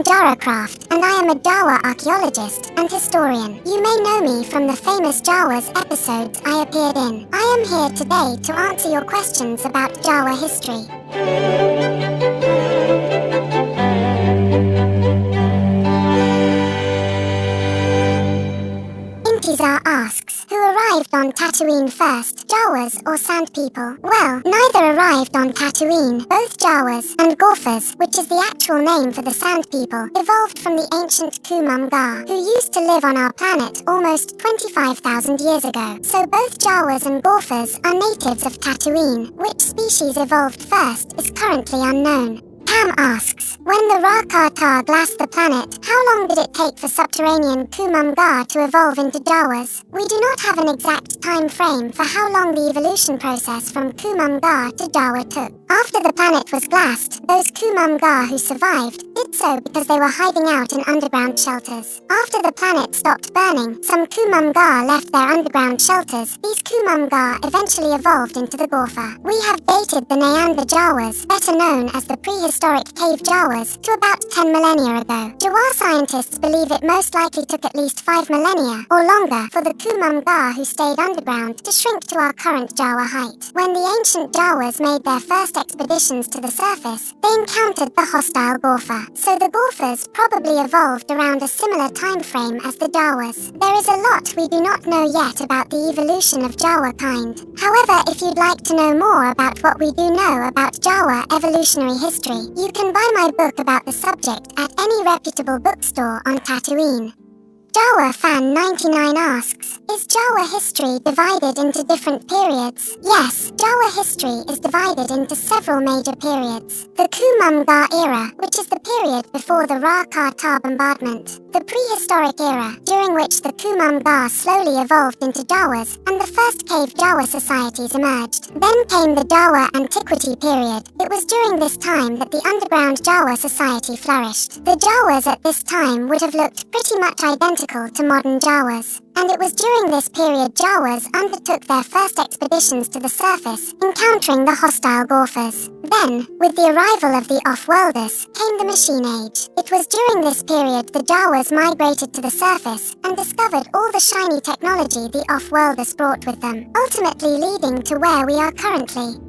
Jara Craft, and I am a Jawa archaeologist and historian. You may know me from the famous Jawas episodes I appeared in. I am here today to answer your questions about Jawa history. Intizar asks, who arrived on Tatooine first, Jawas or Sand People? Well, neither arrived on Tatooine. Both Jawas and Gorphas, which is the actual name for the Sand People, evolved from the ancient Kumamgar, who used to live on our planet almost 25,000 years ago. So both Jawas and Gorphas are natives of Tatooine. Which species evolved first is currently unknown. Pam asks, when the Rakata glassed the planet, how long did it take for subterranean Kumamgar to evolve into Jawas? We do not have an exact time frame for how long the evolution process from Kumamgar to Jawa took. After the planet was glassed, those Kumamgar who survived did so because they were hiding out in underground shelters. After the planet stopped burning, some Kumamgar left their underground shelters. These Kumamgar eventually evolved into the Gorpha. We have dated the Neander Jawas, better known as the prehistoric cave Jawas, to about 10 millennia ago. Jawa scientists believe it most likely took at least 5 millennia, or longer, for the Kumamgar who stayed underground to shrink to our current Jawa height. When the ancient Jawas made their first expeditions to the surface, they encountered the hostile Gorpha. So the Gorphas probably evolved around a similar time frame as the Jawas. There is a lot we do not know yet about the evolution of Jawa kind. However, if you'd like to know more about what we do know about Jawa evolutionary history, you can buy my book about the subject at any reputable bookstore on Tatooine. Jawa Fan 99 asks, is Jawa history divided into different periods? Yes, Jawa history is divided into several major periods. The Kumamgar era, which is the period before the Rakata bombardment. The prehistoric era, during which the Kumamgar slowly evolved into Jawas, and the first cave Jawa societies emerged. Then came the Jawa Antiquity period. It was during this time that the underground Jawa society flourished. The Jawas at this time would have looked pretty much identical to modern Jawas. And it was during this period Jawas undertook their first expeditions to the surface, encountering the hostile Gorphas. Then, with the arrival of the off-worlders, came the Machine Age. It was during this period the Jawas migrated to the surface and discovered all the shiny technology the off-worlders brought with them, ultimately leading to where we are currently.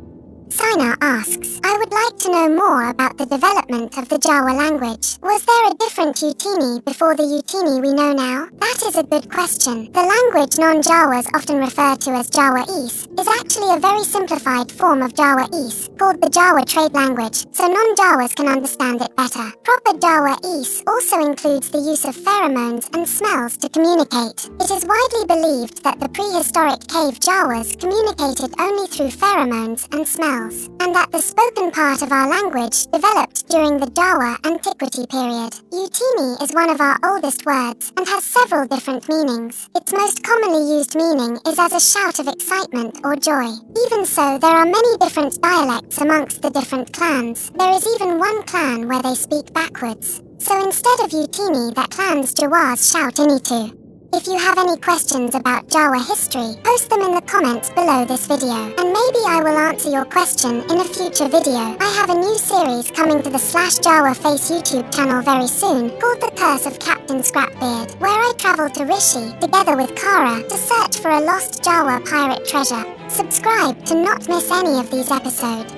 Sina asks, I would like to know more about the development of the Jawa language. Was there a different Utini before the Utini we know now? That is a good question. The language non-Jawas often refer to as Jawa'ese is actually a very simplified form of Jawa'ese, called the Jawa trade language, so non-Jawas can understand it better. Proper Jawa'ese also includes the use of pheromones and smells to communicate. It is widely believed that the prehistoric cave Jawas communicated only through pheromones and smells, and that the spoken part of our language developed during the Jawa Antiquity period. Utini is one of our oldest words and has several different meanings. Its most commonly used meaning is as a shout of excitement or joy. Even so, there are many different dialects amongst the different clans. There is even one clan where they speak backwards. So instead of Utini, that clan's Jawas shout Initu. If you have any questions about Jawa history, post them in the comments below this video, and maybe I will answer your question in a future video. I have a new series coming to the /JawaFace YouTube channel very soon, called The Curse of Captain Scrapbeard, where I travel to Rishi, together with Kara, to search for a lost Jawa pirate treasure. Subscribe to not miss any of these episodes.